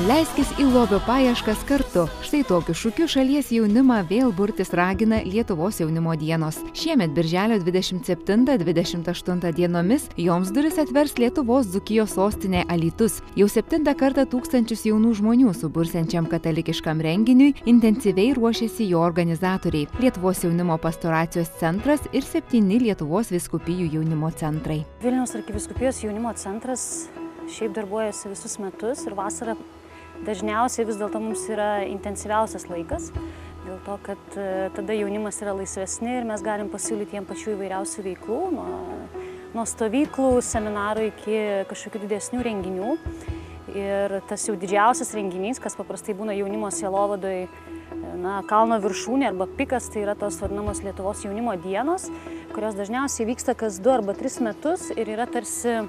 Leiskis į lobio paieškas kartu. Štai tokiu šūkiu šalies jaunimą vėl burtis ragina Lietuvos jaunimo dienos. Šiemet birželio 27-28 dienomis joms duris atvers Lietuvos Dzūkijos sostinė Alytus. Jau 7. kartą tūkstančius jaunų žmonių subursiančiam katalikiškam renginiui intensyviai ruošiasi jo organizatoriai – Lietuvos jaunimo pastoracijos centras ir 7 Lietuvos vyskupijų jaunimo centrai. Vilniaus arkivyskupijos jaunimo centras šiaip darbuojasi visus metus ir vasarą dažniausiai vis dėlto mums yra intensyviausias laikas, dėl to, kad tada jaunimas yra laisvesni ir mes galim pasiūlyti jiem pačių įvairiausių veiklų, nuo stovyklų, seminarų iki kažkokių didesnių renginių. Ir tas jau didžiausias renginys, kas paprastai būna jaunimo sielovadoj, kalno viršūnė arba pikas, tai yra tos vadinamos Lietuvos jaunimo dienos, kurios dažniausiai vyksta kas 2 arba 3 metus ir yra tarsi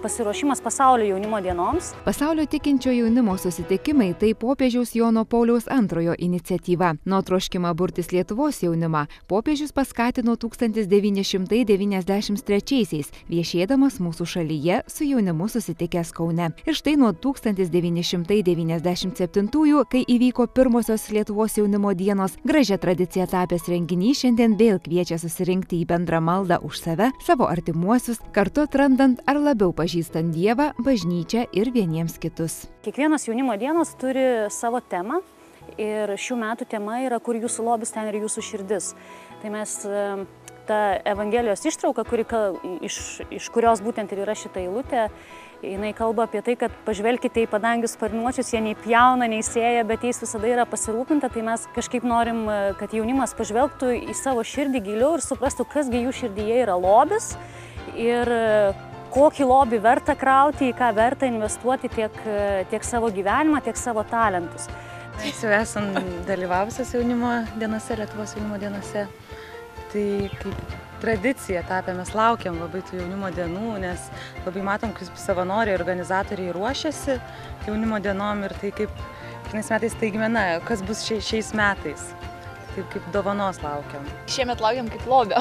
pasiruošimas pasaulio jaunimo dienoms. Pasaulio tikinčio jaunimo susitikimai tai popiežiaus Jono Pauliaus II iniciatyva. Nuo troškimą burtis Lietuvos jaunimą popiežius paskatino 1993-aisiais, viešėdamas mūsų šalyje su jaunimu susitikęs Kaune. Ir štai nuo 1997-ųjų, kai įvyko pirmosios Lietuvos jaunimo dienos, gražia tradicija tapęs renginys šiandien vėl kviečia susirinkti į bendrą maldą už save, savo artimuosius, kartu atrandant ar labiau pažįstant Dievą, bažnyčią ir vieniems kitus. Kiekvienas jaunimo dienos turi savo temą ir šių metų tema yra kur jūsų lobis, ten ir jūsų širdis. Tai mes ta Evangelijos ištrauka, iš kurios būtent ir yra šita eilutė, jinai kalba apie tai, kad pažvelkite į padangių sparnuočius, jie nei pjauna, nei sėja, bet jais visada yra pasirūpinta, tai mes kažkaip norim, kad jaunimas pažvelgtų į savo širdį giliau ir suprastų, kasgi jų širdyje yra lobis ir kokį lobį verta krauti, į ką verta investuoti tiek savo gyvenimą, tiek savo talentus. Mes jau esam dalyvavusios jaunimo dienose, Lietuvos jaunimo dienose. Tai kaip tradicija tapę, mes laukiam labai tų jaunimo dienų, nes labai matom, kaip savanoriai, organizatoriai ruošiasi jaunimo dienom ir tai kaip kiekvienais metais staigmena, kas bus šiais metais. Taip kaip dovanos laukiam. Šiemet laukiam kaip lobio,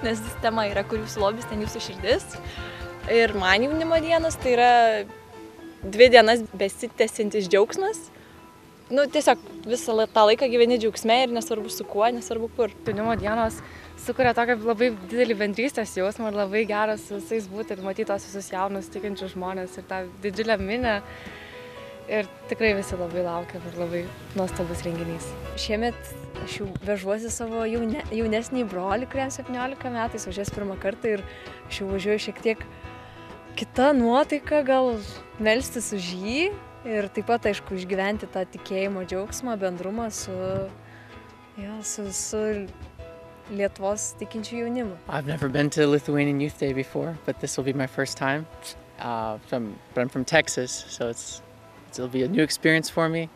nes tema yra kur jūsų lobis, ten jūsų širdis. Ir man jaunimo dienos tai yra 2 dienas besitęsiantis džiaugsmas. Tiesiog visą tą laiką gyveni džiaugsme ir nesvarbu su kuo, nesvarbu kur. Jaunimo dienos sukuria tokią labai didelį bendrystės jausmą ir labai geras su visais būti ir matyti tos visus jaunus tikinčius žmonės ir tą didžiulę minią. Ir tikrai visi labai laukia ir labai nuostabus renginys. Šiemet aš jau vežuosi savo jaunesnį brolį, kuriam 17 metais, važiuos pirmą kartą ir aš jau važiuoju šiek tiek kita nuotaika, gal melstis už jį ir taip pat, aišku, išgyventi tą tikėjimo džiaugsmą, bendrumą su Lietuvos tikinčių jaunimu. I've never been to Lithuanian Youth Day before, but this will be my first time. But I'm from Texas, so it'll be a new experience for me,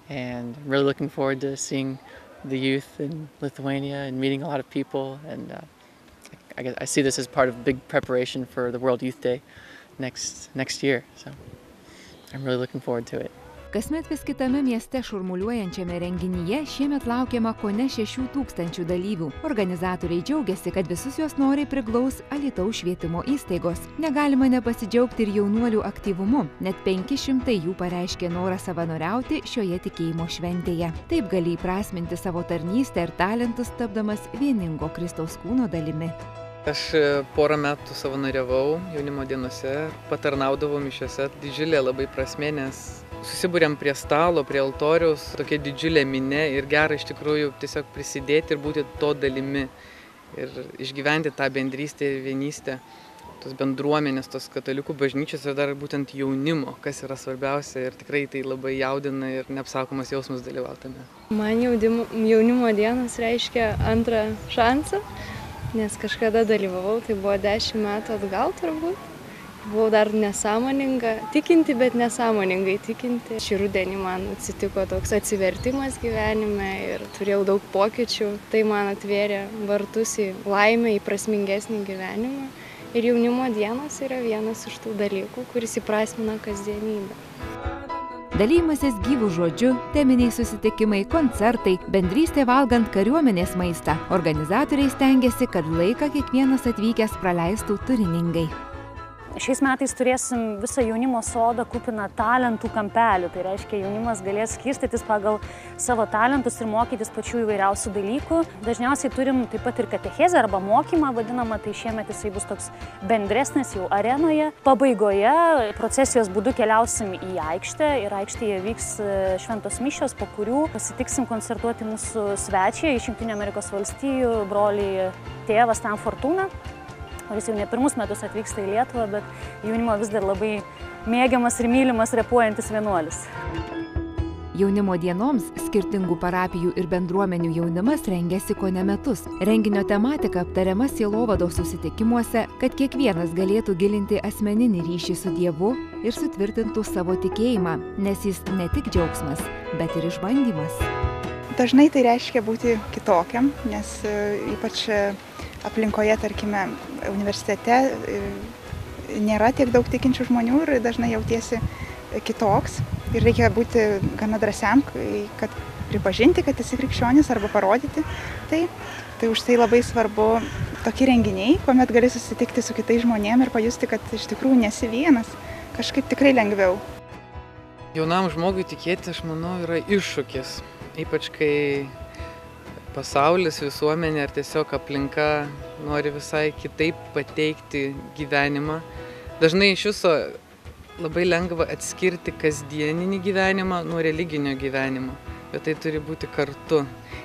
and I'm really looking forward to seeing the youth in Lithuania and meeting a lot of people. And I see this as part of big preparation for the World Youth Day next year. So I'm really looking forward to it. Kasmet vis kitame mieste šurmuliuojančiame renginyje šiemet laukiama kone 6000 dalyvių. Organizatoriai džiaugiasi, kad visus juos noriai priglaus Alytaus švietimo įstaigos. Negalima nepasidžiaugti ir jaunuolių aktyvumu. Net 500 jų pareiškė norą savanoriauti šioje tikėjimo šventėje. Taip gali įprasminti savo tarnystę ir talentus, tapdamas vieningo Kristaus kūno dalimi. Aš porą metų savanoriavau jaunimo dienose, patarnaudavau mišiose. Didžiulė labai prasmė, nes susibūrėm prie stalo, prie altoriaus, tokia didžiulė minė ir gera iš tikrųjų tiesiog prisidėti ir būti to dalimi ir išgyventi tą bendrystę ir vienystę, tos bendruomenės, tos katalikų bažnyčios ir dar būtent jaunimo, kas yra svarbiausia ir tikrai tai labai jaudina ir neapsakomas jausmas dalyvautame. Man jaunimo dienos reiškia antrą šansą, nes kažkada dalyvavau, tai buvo 10 metų atgal turbūt. Buvau dar nesąmoninga, tikinti, bet nesąmoningai tikinti. Šį rudenį man atsitiko toks atsivertimas gyvenime ir turėjau daug pokyčių. Tai man atvėrė vartus į laimę, į prasmingesnį gyvenimą. Ir jaunimo dienos yra vienas iš tų dalykų, kuris įprasmina kasdienybę. Dalymasis gyvų žodžiu, teminiai susitikimai, koncertai, bendrystė valgant kariuomenės maistą. Organizatoriai stengiasi, kad laiką kiekvienas atvykęs praleistų turiningai. Šiais metais turėsim visą jaunimo sodą kupiną talentų kampelių. Tai reiškia, jaunimas galės skirstytis pagal savo talentus ir mokytis pačių įvairiausių dalykų. Dažniausiai turim taip pat ir katechezę arba mokymą vadinamą, tai šiemet jisai bus toks bendresnis jau arenoje. Pabaigoje procesijos būdu keliausim į aikštę ir aikštėje vyks šventos mišios, po kurių pasitiksim koncertuoti mūsų svečiai iš Jungtinių Amerikos valstijų, broliai tėvas Stan Fortuna, kuris jau ne pirmus metus atvyksta į Lietuvą, bet jaunimo vis dar labai mėgiamas ir mylimas repuojantis vienuolis. Jaunimo dienoms skirtingų parapijų ir bendruomenių jaunimas rengiasi kone metus. Renginio tematika aptariama sielovados susitikimuose, kad kiekvienas galėtų gilinti asmeninį ryšį su Dievu ir sutvirtintų savo tikėjimą, nes jis ne tik džiaugsmas, bet ir išbandymas. Dažnai tai reiškia būti kitokiam, nes ypač aplinkoje, tarkime, universitete nėra tiek daug tikinčių žmonių ir dažnai jautiesi kitoks. Ir reikia būti gana drąsiam, kad pripažinti, kad esi krikščionis arba parodyti tai. Tai už tai labai svarbu tokie renginiai, kuomet gali susitikti su kitais žmonėmis ir pajusti, kad iš tikrųjų nesi vienas. Kažkaip tikrai lengviau. Jaunam žmogui tikėti, aš manau, yra iššūkis. Ypač kai pasaulis, visuomenė ar tiesiog aplinka nori visai kitaip pateikti gyvenimą. Dažnai iš viso labai lengva atskirti kasdieninį gyvenimą nuo religinio gyvenimo, bet tai turi būti kartu.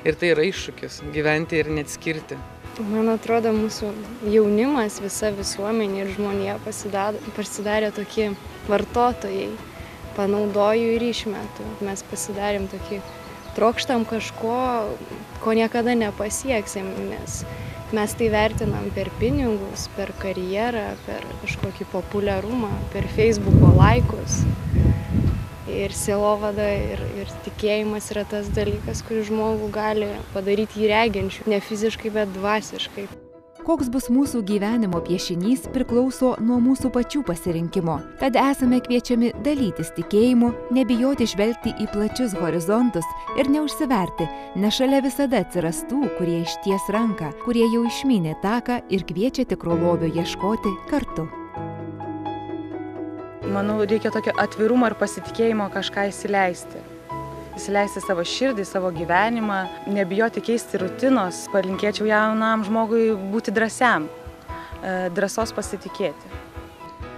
Ir tai yra iššūkis – gyventi ir neatskirti. Man atrodo, mūsų jaunimas, visa visuomenė ir žmonija pasidarė tokie vartotojai, panaudoju ir išmetu. Mes pasidarėm tokį trokštam kažko, ko niekada nepasieksim, nes mes tai vertinam per pinigus, per karjerą, per kažkokį populiarumą, per Facebooko laikus. Ir sielovada ir tikėjimas yra tas dalykas, kuris žmogų gali padaryti jį reginčių, ne fiziškai, bet dvasiškai. Koks bus mūsų gyvenimo piešinys priklauso nuo mūsų pačių pasirinkimo. Tad esame kviečiami dalytis tikėjimu, nebijoti žvelgti į plačius horizontus ir neužsiverti, nes šalia visada atsiras tų, kurie išties ranką, kurie jau išmynė taką ir kviečia tikro lobio ieškoti kartu. Manau, reikia tokio atvirumo ir pasitikėjimo kažką įsileisti. Įsileisti savo širdį, savo gyvenimą, nebijoti keisti rutinos. Palinkėčiau jaunam žmogui būti drąsiam, drąsos pasitikėti.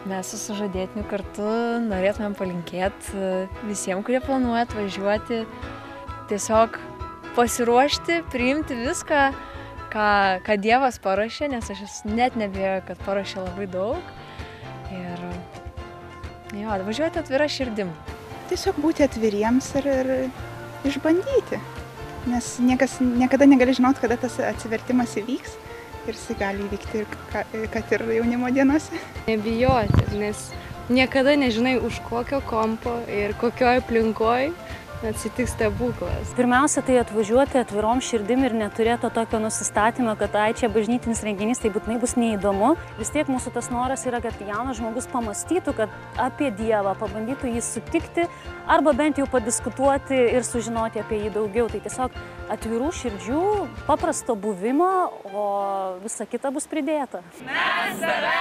Mes su sužadėtiniu kartu norėtumėm palinkėti visiems, kurie planuoja atvažiuoti, tiesiog pasiruošti, priimti viską, ką Dievas paruošė, nes aš net nebijoju, kad paruošė labai daug. Ir atvažiuoti atvira širdim. Tiesiog būti atviriems ir išbandyti, nes niekas niekada negali žinoti, kada tas atsivertimas įvyks ir jis gali įvykti kad ir jaunimo dienose. Nebijoti, nes niekada nežinai už kokio kampo ir kokioj aplinkoj atsitiks stebuklas. Pirmiausia, tai atvažiuoti atvirom širdim ir neturėti tokio nusistatymo, kad čia bažnytinis renginys, tai būtinai bus neįdomu. Vis tiek mūsų tas noras yra, kad jaunas žmogus pamąstytų, kad apie Dievą, pabandytų jį sutikti arba bent jau padiskutuoti ir sužinoti apie jį daugiau. Tai tiesiog atvirų širdžių, paprasto buvimo, o visa kita bus pridėta. Mes tave